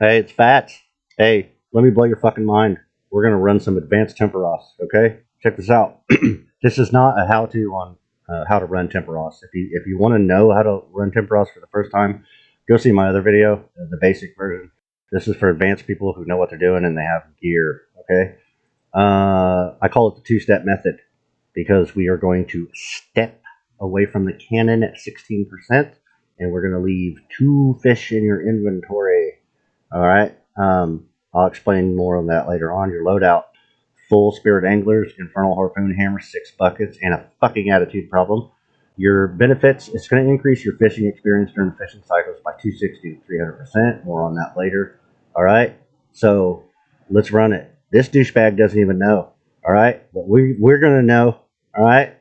Hey, it's Fats. Hey, let me blow your fucking mind. We're gonna run some advanced Tempoross, okay? Check this out. This is not a how-to on how to run Tempoross. If you want to know how to run Tempoross for the first time, go see my other video, the basic version. This is for advanced people who know what they're doing and they have gear, okay? I call it the two-step method because we are going to step away from the cannon at 16%, and we're gonna leave 2 fish in your inventory. All right. I'll explain more on that later on. Your loadout: full spirit anglers, infernal harpoon hammer, 6 buckets, and a fucking attitude problem. Your benefits: it's going to increase your fishing experience during fishing cycles by 260 to 300%. More on that later. All right. So let's run it. This douchebag doesn't even know. All right. But we're going to know. All right.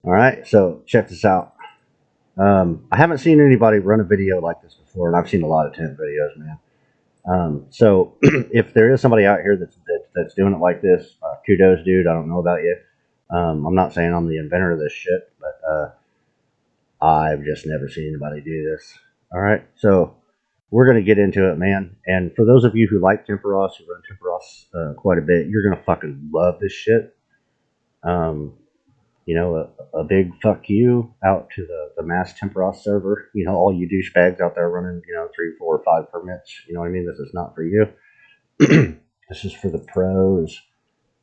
All right. So check this out. I haven't seen anybody run a video like this before, and I've seen a lot of tent videos, man. So if there is somebody out here that's doing it like this, kudos, dude. I don't know about you. I'm not saying I'm the inventor of this shit, but I've just never seen anybody do this. All right, so we're gonna get into it, man. And for those of you who like Tempoross, who run Tempoross quite a bit, you're gonna fucking love this shit. Um, a big fuck you out to the mass Tempoross server. All you douchebags out there running, 3, 4, 5 permits. You know what I mean? This is not for you. This is for the pros.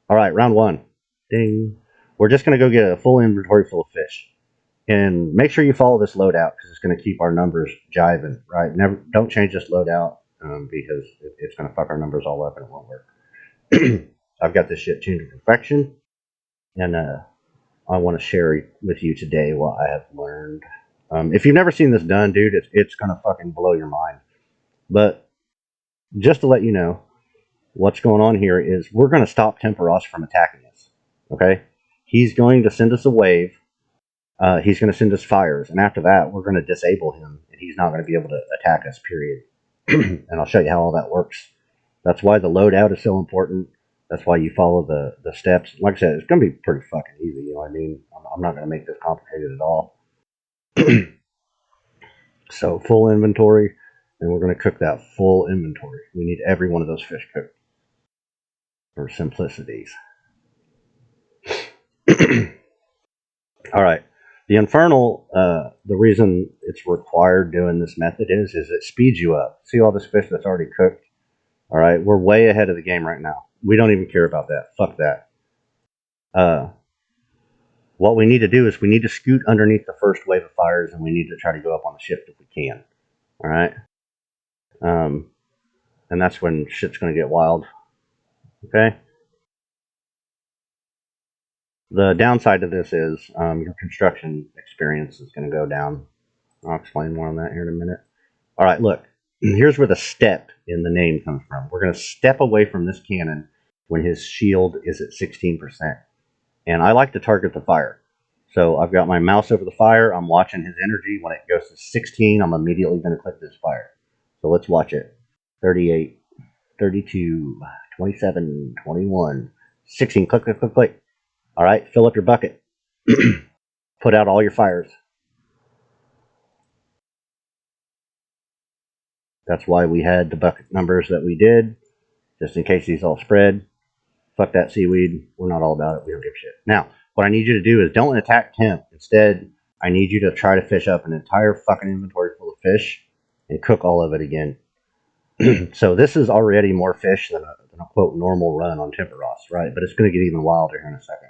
All right, round 1. Ding. We're just going to go get a full inventory full of fish. And make sure you follow this loadout because it's going to keep our numbers jiving, right? Don't change this loadout because it's going to fuck our numbers all up and it won't work. I've got this shit tuned to perfection. And I want to share with you today what I have learned. If you've never seen this done, dude, it's going to fucking blow your mind. But just to let you know, what's going on here is we're going to stop Tempoross from attacking us. Okay? He's going to send us a wave. He's going to send us fires. And after that, we're going to disable him. And he's not going to be able to attack us, period. And I'll show you how all that works. That's why the loadout is so important. That's why you follow the steps. Like I said, it's going to be pretty fucking easy. You know what I mean? I'm not going to make this complicated at all. So full inventory. And we're going to cook that full inventory. We need every one of those fish cooked. For simplicities. All right. The infernal, the reason it's required doing this method is it speeds you up. See all this fish that's already cooked? All right. We're way ahead of the game right now. We don't even care about that. Fuck that. What we need to do is we need to scoot underneath the first wave of fires and we need to try to go up on the ship if we can. All right. And that's when shit's going to get wild. Okay. The downside to this is your construction experience is going to go down. I'll explain more on that here in a minute. All right, look. Here's where the step in the name comes from. We're going to step away from this cannon when his shield is at 16%. And I like to target the fire. So I've got my mouse over the fire. I'm watching his energy. When it goes to 16, I'm immediately going to click this fire. So let's watch it. 38, 32, 27, 21, 16. Click, click, click, click. All right, fill up your bucket. Put out all your fires. That's why we had the bucket numbers that we did, just in case these all spread. Fuck that seaweed. We're not all about it. We don't give a shit. Now, what I need you to do is don't attack temp. Instead, I need you to try to fish up an entire fucking inventory full of fish and cook all of it again. So this is already more fish than a quote normal run on Tempoross, right? But it's going to get even wilder here in a second.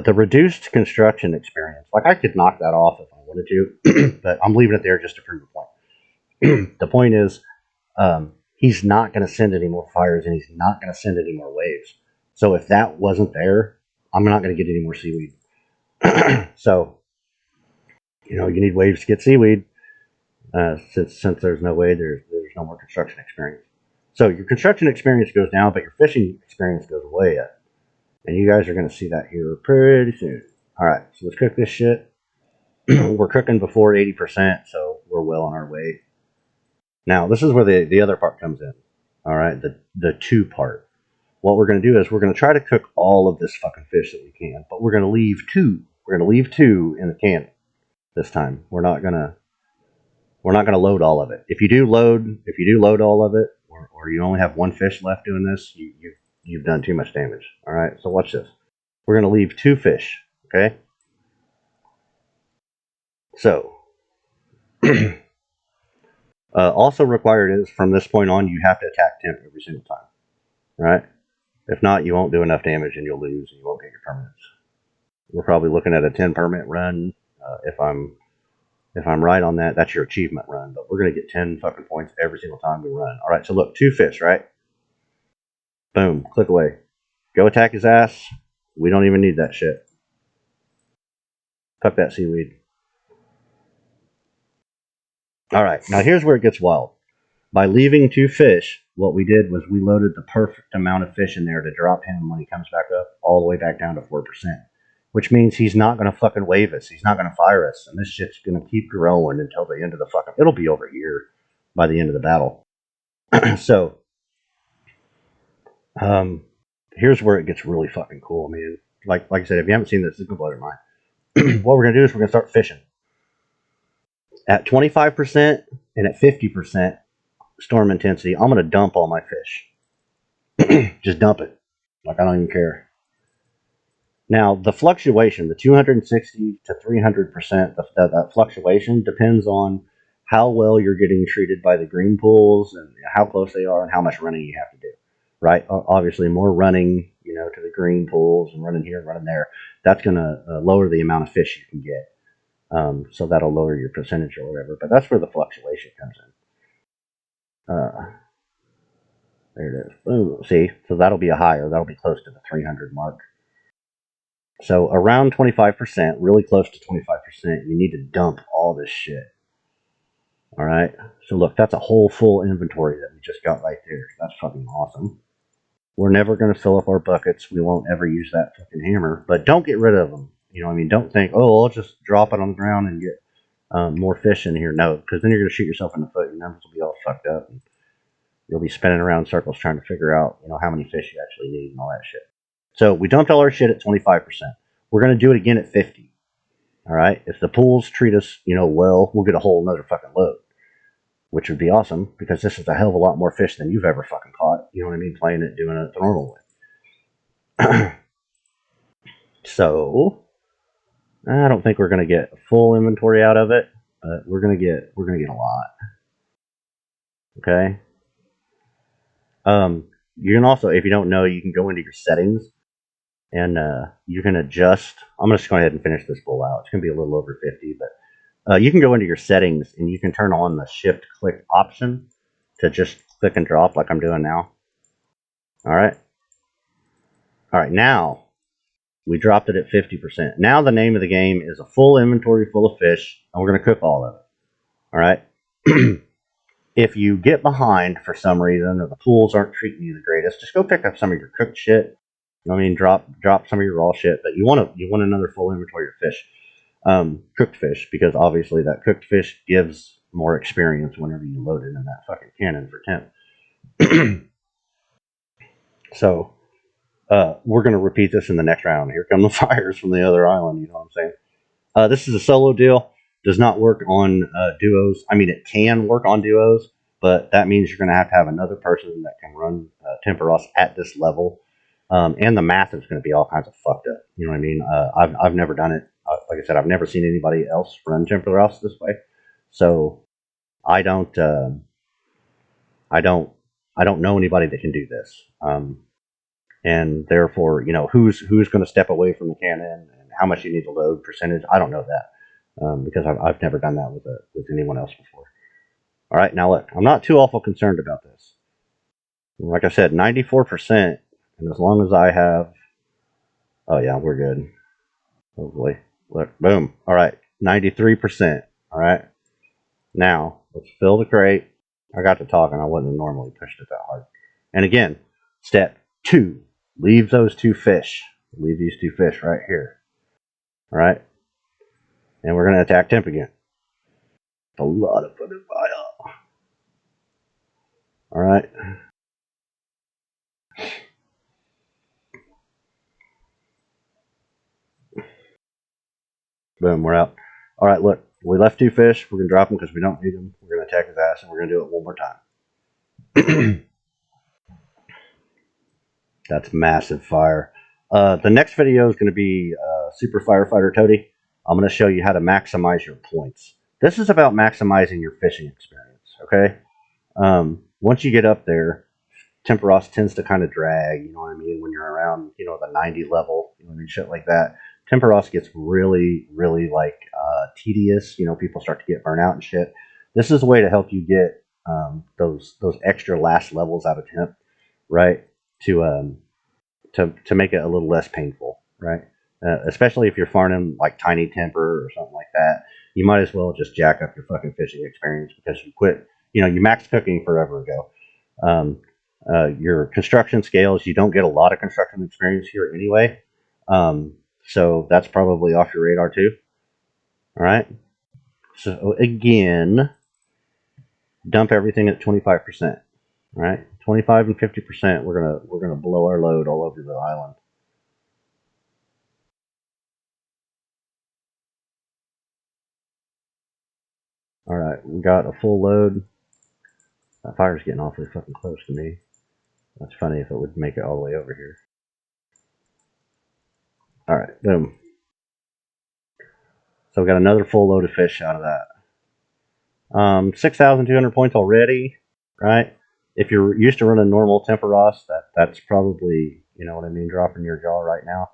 The reduced construction experience. Like, I could knock that off if I wanted to, but I'm leaving it there just to prove a point. The point is, he's not going to send any more fires, and he's not going to send any more waves. So if that wasn't there, I'm not going to get any more seaweed. So, you need waves to get seaweed. Since there's no way, there's no more construction experience. So your construction experience goes down, but your fishing experience goes way up. And you guys are going to see that here pretty soon. All right, so let's cook this shit. We're cooking before 80%, so we're well on our way. Now, this is where the other part comes in. All right, the 2 part. What we're going to do is we're going to try to cook all of this fucking fish that we can, but we're going to leave 2. We're going to leave 2 in the can this time. We're not going to We're not going to load all of it. If you do load all of it, or you only have one fish left doing this, you've done too much damage. All right, so watch this. We're going to leave 2 fish. Okay. So, also required is from this point on, you have to attack temp every single time. All right. If not, you won't do enough damage and you'll lose and you won't get your permanents. We're probably looking at a 10 permanent run. If I'm right on that, that's your achievement run. But we're gonna get 10 fucking points every single time we run. All right. So look, 2 fish, right? Boom. Click away. Go attack his ass. We don't even need that shit. Fuck that seaweed. All right. Now here's where it gets wild. By leaving 2 fish, what we did was we loaded the perfect amount of fish in there to drop him when he comes back up all the way back down to 4%. Which means he's not going to fucking wave us. He's not going to fire us. And this shit's going to keep growing until the end of the fucking... It'll be over here by the end of the battle. So, here's where it gets really fucking cool, man. Like I said, if you haven't seen this, it's going to blow your mind. What we're going to do is we're going to start fishing. At 25% and at 50% storm intensity, I'm going to dump all my fish. Just dump it. Like, I don't even care. Now, the fluctuation, the 260 to 300%, that fluctuation depends on how well you're getting treated by the green pools and how close they are and how much running you have to do, right? Obviously, more running, to the green pools and running here and running there, that's going to lower the amount of fish you can get. So that'll lower your percentage or whatever, but that's where the fluctuation comes in. There it is. Boom. See, so that'll be a higher. That'll be close to the 300 mark. So around 25%, really close to 25%, you need to dump all this shit. All right. So look, that's a whole full inventory that we just got right there. That's fucking awesome. We're never going to fill up our buckets. We won't ever use that fucking hammer. But don't get rid of them. Don't think, oh, I'll just drop it on the ground and get more fish in here. No, because then you're going to shoot yourself in the foot. Your numbers will be all fucked up. And you'll be spinning around circles trying to figure out, how many fish you actually need and all that shit. So we dumped all our shit at 25%. We're going to do it again at 50. All right. If the pools treat us, well, we'll get a whole another fucking load, which would be awesome because this is a hell of a lot more fish than you've ever fucking caught. You know what I mean? Playing it, doing it the normal way. So I don't think we're going to get a full inventory out of it, but we're going to get a lot. Okay. You can also, if you don't know, you can go into your settings. And you can adjust. I'm just going to go ahead and finish this bull out. It's going to be a little over 50, but you can go into your settings and you can turn on the shift click option to just click and drop like I'm doing now. All right. All right. Now we dropped it at 50%. Now the name of the game is a full inventory full of fish, and we're going to cook all of it. All right. If you get behind for some reason or the pools aren't treating you the greatest, just go pick up some of your cooked shit. Drop some of your raw shit, but you want another full inventory of fish, cooked fish, because obviously that cooked fish gives more experience whenever you load it in that fucking cannon for temp. So we're gonna repeat this in the next round. Here come the fires from the other island. You know what I'm saying? This is a solo deal. Does not work on duos. I mean, it can work on duos, but that means you're gonna have another person that can run Tempoross at this level. And the math is going to be all kinds of fucked up. You know what I mean? I've never done it. Like I said, I've never seen anybody else run Tempoross this way, so I don't know anybody that can do this. And therefore, who's going to step away from the cannon and how much you need to load percentage. I don't know that because I've never done that with anyone else before. All right, now look, I'm not too awful concerned about this. Like I said, 94%. And as long as I have... Oh, yeah, we're good. Hopefully. Look, boom. All right, 93%. All right. Now, let's fill the crate. I got to talking. I wouldn't have normally pushed it that hard. And again, step 2. Leave those 2 fish. Leave these 2 fish right here. All right. And we're going to attack temp again. A lot of fucking fire. All right. Boom, we're out. All right, look. We left 2 fish. We're going to drop them because we don't need them. We're going to attack his ass, and we're going to do it one more time. That's massive fire. The next video is going to be Super Firefighter Toady. I'm going to show you how to maximize your points. This is about maximizing your fishing experience, okay? Once you get up there, Tempoross tends to kind of drag, you know what I mean, when you're around, you know, the 90 level, you know what I mean, shit like that. Tempoross gets really, really, like, tedious. You know, people start to get burnt out and shit. This is a way to help you get those extra last levels out of temp, right? To make it a little less painful, right? Especially if you're farming like tiny temper or something like that, you might as well just jack up your fucking fishing experience because you quit. You know, you maxed cooking forever ago. Your construction scales, you don't get a lot of construction experience here anyway. So that's probably off your radar too. All right. So again, dump everything at 25%. All right, 25 and 50%. We're gonna blow our load all over the island. All right, we got a full load. That fire's getting awfully fucking close to me. That's funny if it would make it all the way over here. All right, boom. So we got another full load of fish out of that. 6,200 points already, right? If you're used to running normal Tempoross, that's probably, you know what I mean, dropping your jaw right now.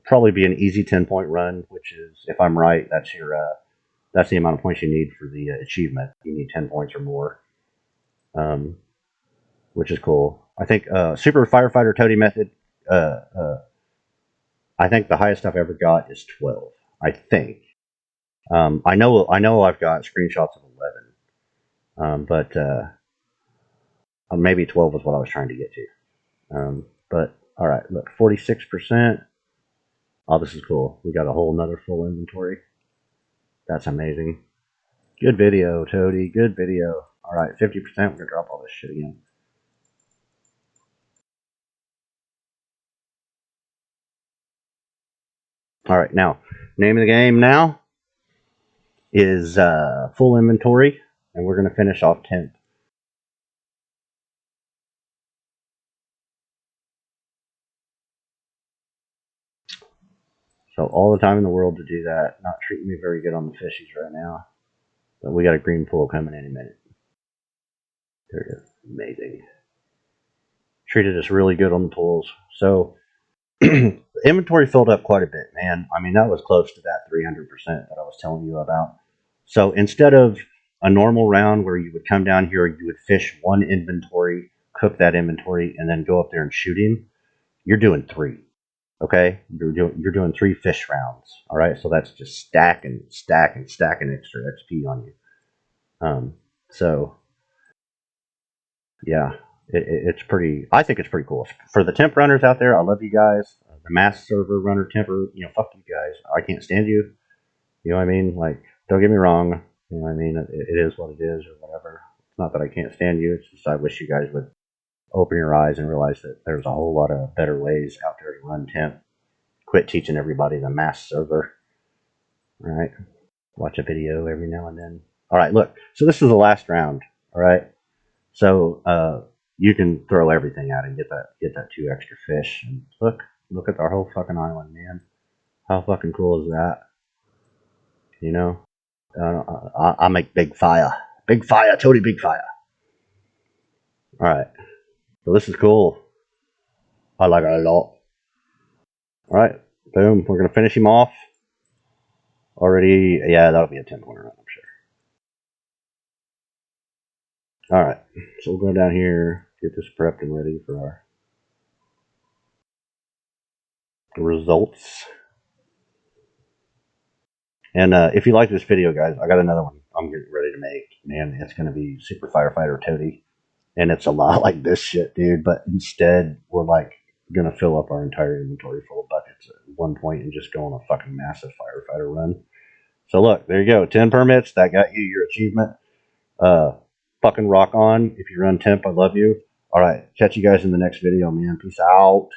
Probably be an easy 10-point run, which is, if I'm right, that's the amount of points you need for the achievement. You need 10 points or more, which is cool. I think Super Firefighter Toady method. I think the highest I've ever got is 12. I think. I know I've got screenshots of 11, but maybe 12 was what I was trying to get to. But all right, look, 46%. Oh, this is cool. We got a whole another full inventory. That's amazing. Good video, Toady. Good video. All right, 50%. We're gonna drop all this shit again. All right, now name of the game now is full inventory, and we're gonna finish off 10th. So all the time in the world to do that. Not treating me very good on the fishies right now, but we got a green pool coming any minute. There it is. Amazing. Treated us really good on the pools. So the inventory filled up quite a bit, man. I mean, that was close to that 300% that I was telling you about. So instead of a normal round where you would come down here, you would fish one inventory, cook that inventory, and then go up there and shoot him, you're doing 3. Okay, you're doing 3 fish rounds. All right, so that's just stacking extra XP on you. So yeah, it's pretty. I think it's pretty cool for the temp runners out there. I love you guys. The mass server runner temper. You know, fuck you guys. I can't stand you. You know what I mean? Like, don't get me wrong. You know what I mean? It is what it is, or whatever. It's not that I can't stand you. It's just I wish you guys would open your eyes and realize that there's a whole lot of better ways out there to run temp. Quit teaching everybody the mass server. All right. Watch a video every now and then. All right, look. So this is the last round. All right. So you can throw everything out and get that 2 extra fish. And look at our whole fucking island, man. How fucking cool is that? You know, I make big fire, Toady, big fire. All right, so this is cool. I like it a lot. All right, boom. We're gonna finish him off. Already, yeah, that'll be a 10-pointer run, I'm sure. All right, so we'll go down here, get this prepped and ready for our results. And if you like this video, guys, I got another one I'm getting ready to make. Man, it's going to be Super Firefighter Toady. And it's a lot like this shit, dude. But instead, we're like going to fill up our entire inventory full of buckets at one point and just go on a fucking massive firefighter run. So look, there you go. 10 permits. That got you your achievement. Fucking rock on. If you run temp, I love you. All right. Catch you guys in the next video, man. Peace out.